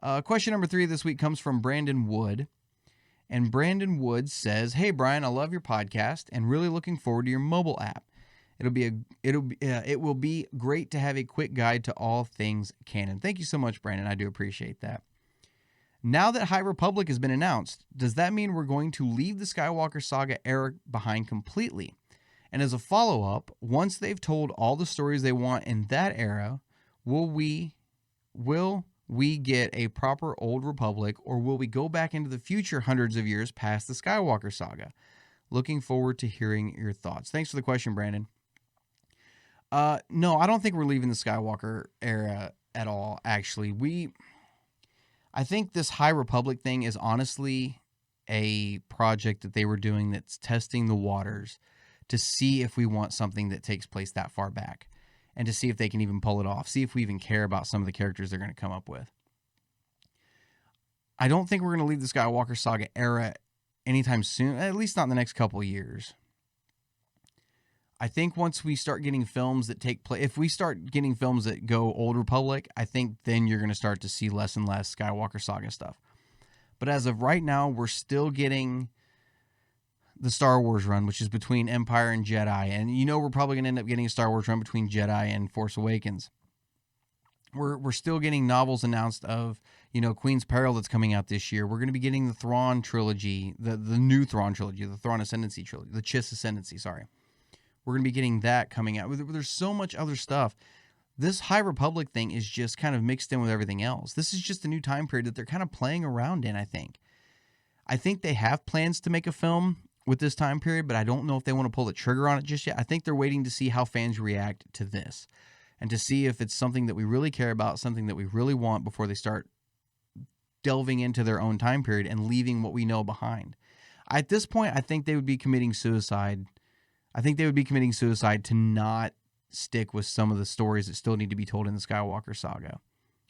Question number 3 this week comes from Brandon Wood. And Brandon Wood says, "Hey Brian, I love your podcast and really looking forward to your mobile app. It will be great to have a quick guide to all things canon." Thank you so much, Brandon. I do appreciate that. Now that High Republic has been announced, does that mean we're going to leave the Skywalker Saga era behind completely? And as a follow-up, once they've told all the stories they want in that era, will we get a proper Old Republic, or will we go back into the future hundreds of years past the Skywalker Saga? Looking forward to hearing your thoughts. Thanks for the question, Brandon. No, I don't think we're leaving the Skywalker era at all, actually. I think this High Republic thing is honestly a project that they were doing that's testing the waters to see if we want something that takes place that far back and to see if they can even pull it off, see if we even care about some of the characters they're going to come up with. I don't think we're going to leave the Skywalker Saga era anytime soon, at least not in the next couple of years. I think once we start getting films that take place, if we start getting films that go Old Republic, I think then you're going to start to see less and less Skywalker Saga stuff. But as of right now, we're still getting the Star Wars run, which is between Empire and Jedi. And we're probably going to end up getting a Star Wars run between Jedi and Force Awakens. We're still getting novels announced of, Queen's Peril that's coming out this year. We're going to be getting the Thrawn trilogy, the new Thrawn trilogy, the Thrawn Ascendancy trilogy, the Chiss Ascendancy, sorry. We're going to be getting that coming out. There's so much other stuff. This High Republic thing is just kind of mixed in with everything else. This is just a new time period that they're kind of playing around in, I think. I think they have plans to make a film with this time period, but I don't know if they want to pull the trigger on it just yet. I think they're waiting to see how fans react to this and to see if it's something that we really care about, something that we really want before they start delving into their own time period and leaving what we know behind. At this point, I think they would be committing suicide. I think they would be committing suicide to not stick with some of the stories that still need to be told in the Skywalker Saga.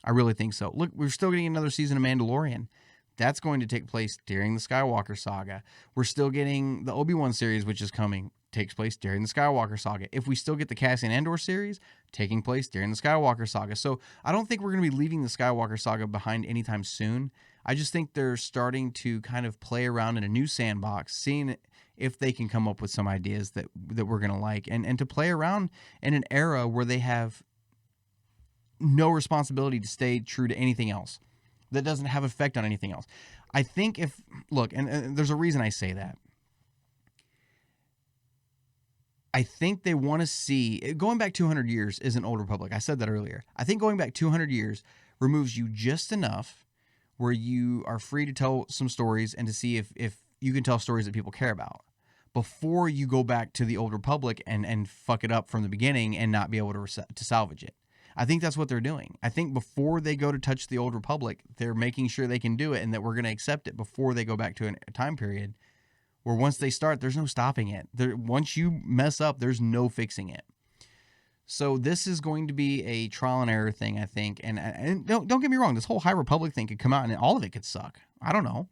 I really think so. Look, we're still getting another season of Mandalorian. That's going to take place during the Skywalker Saga. We're still getting the Obi-Wan series, which is coming, takes place during the Skywalker Saga. If we still get the Cassian Andor series, taking place during the Skywalker Saga. So I don't think we're going to be leaving the Skywalker Saga behind anytime soon. I just think they're starting to kind of play around in a new sandbox, seeing if they can come up with some ideas that we're going to like, and to play around in an era where they have no responsibility to stay true to anything else that doesn't have effect on anything else. I think and there's a reason I say that. I think they want to see, going back 200 years isn't Old Republic. I said that earlier. I think going back 200 years removes you just enough where you are free to tell some stories and to see if you can tell stories that people care about before you go back to the Old Republic and fuck it up from the beginning and not be able to salvage it. I think that's what they're doing. I think before they go to touch the Old Republic, they're making sure they can do it and that we're going to accept it before they go back to a time period where once they start, there's no stopping it. Once you mess up, there's no fixing it. So this is going to be a trial and error thing, I think. And don't get me wrong, this whole High Republic thing could come out and all of it could suck. I don't know.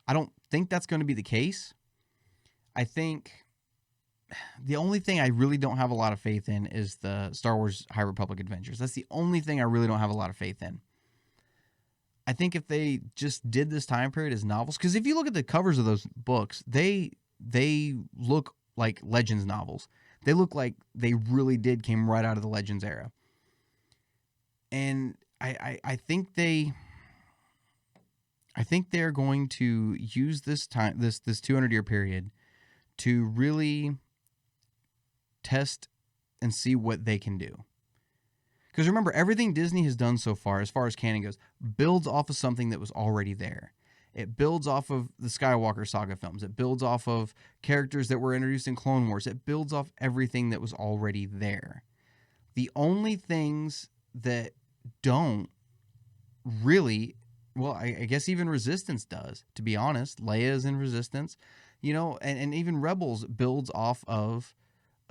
I don't think that's going to be the case. I think the only thing I really don't have a lot of faith in is the Star Wars High Republic Adventures. That's the only thing I really don't have a lot of faith in. I think if they just did this time period as novels, because if you look at the covers of those books, they look like Legends novels. They look like they really came right out of the Legends era. And I think they're going to use this time, this 200-year period, to really test and see what they can do. Because remember, everything Disney has done so far, as far as canon goes, builds off of something that was already there. It builds off of the Skywalker Saga films. It builds off of characters that were introduced in Clone Wars. It builds off everything that was already there. The only things that don't really, well, I guess even Resistance does, to be honest. Leia's in Resistance, and even Rebels builds off of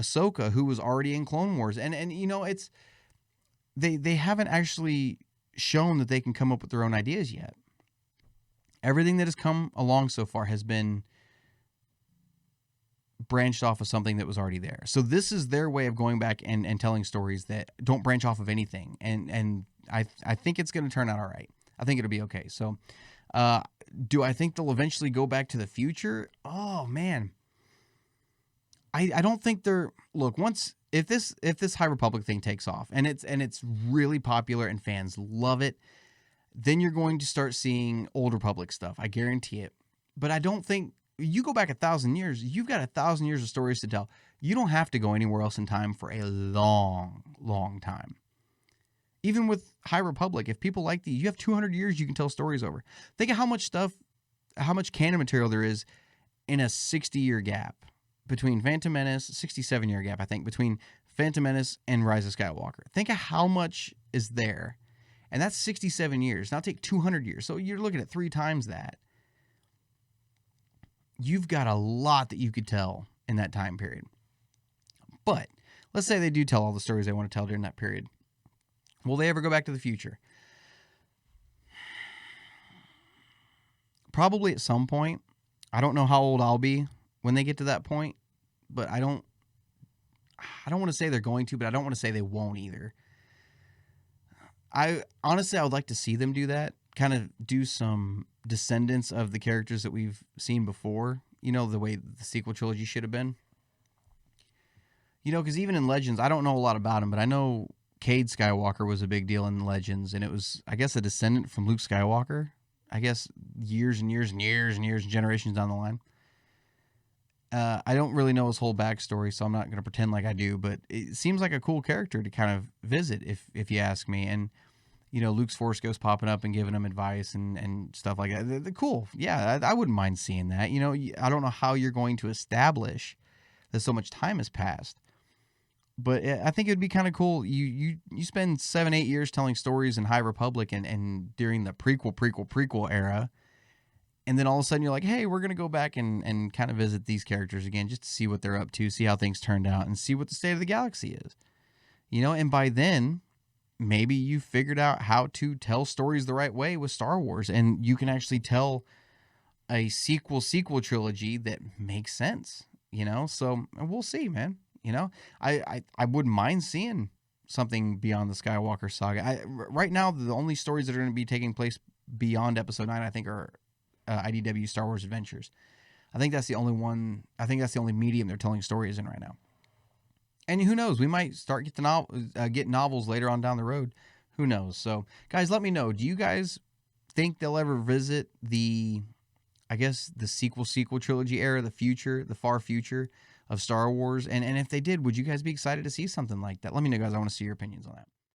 Ahsoka, who was already in Clone Wars. And it's, they haven't actually shown that they can come up with their own ideas yet. Everything that has come along so far has been branched off of something that was already there. So this is their way of going back and telling stories that don't branch off of anything. And I think it's going to turn out all right. I think it'll be okay. So, do I think they'll eventually go back to the future? Oh man, I don't think they're if this High Republic thing takes off and it's really popular and fans love it, then you're going to start seeing Old Republic stuff. I guarantee it. But I don't think you go back 1,000 years, you've got 1,000 years of stories to tell. You don't have to go anywhere else in time for a long, long time. Even with High Republic, if people like these, you have 200 years you can tell stories over. Think of how much canon material there is in a 60-year gap between Phantom Menace, 67-year gap, I think, between Phantom Menace and Rise of Skywalker. Think of how much is there. And that's 67 years. Now take 200 years. So you're looking at 3 times that. You've got a lot that you could tell in that time period. But let's say they do tell all the stories they want to tell during that period. Will they ever go back to the future? Probably at some point. I don't know how old I'll be when they get to that point, but I don't want to say they're going to, but I don't want to say they won't either. I would like to see them do that, kind of do some descendants of the characters that we've seen before, the way the sequel trilogy should have been. Because even in Legends, I don't know a lot about him, but I know Cade Skywalker was a big deal in Legends, and it was, I guess, a descendant from Luke Skywalker, I guess, years and years and years and years and generations down the line. I don't really know his whole backstory, so I'm not going to pretend like I do, but it seems like a cool character to kind of visit, if you ask me. And, Luke's Force Ghost popping up and giving him advice and stuff like that. They're cool. Yeah, I wouldn't mind seeing that. I don't know how you're going to establish that so much time has passed. But I think it would be kind of cool. You spend 7-8 years telling stories in High Republic and during the prequel era. And then all of a sudden you're like, hey, we're going to go back and kind of visit these characters again just to see what they're up to, see how things turned out, and see what the state of the galaxy is. And by then, maybe you figured out how to tell stories the right way with Star Wars. And you can actually tell a sequel trilogy that makes sense, So we'll see, man. I wouldn't mind seeing something beyond the Skywalker saga. Right now, the only stories that are going to be taking place beyond Episode 9, I think, are IDW Star Wars Adventures. I think that's the only one. I think that's the only medium they're telling stories in right now. And who knows? We might start get novels later on down the road. Who knows? So, guys, let me know. Do you guys think they'll ever visit the sequel trilogy era, the far future of Star Wars? And if they did, would you guys be excited to see something like that? Let me know, guys. I want to see your opinions on that.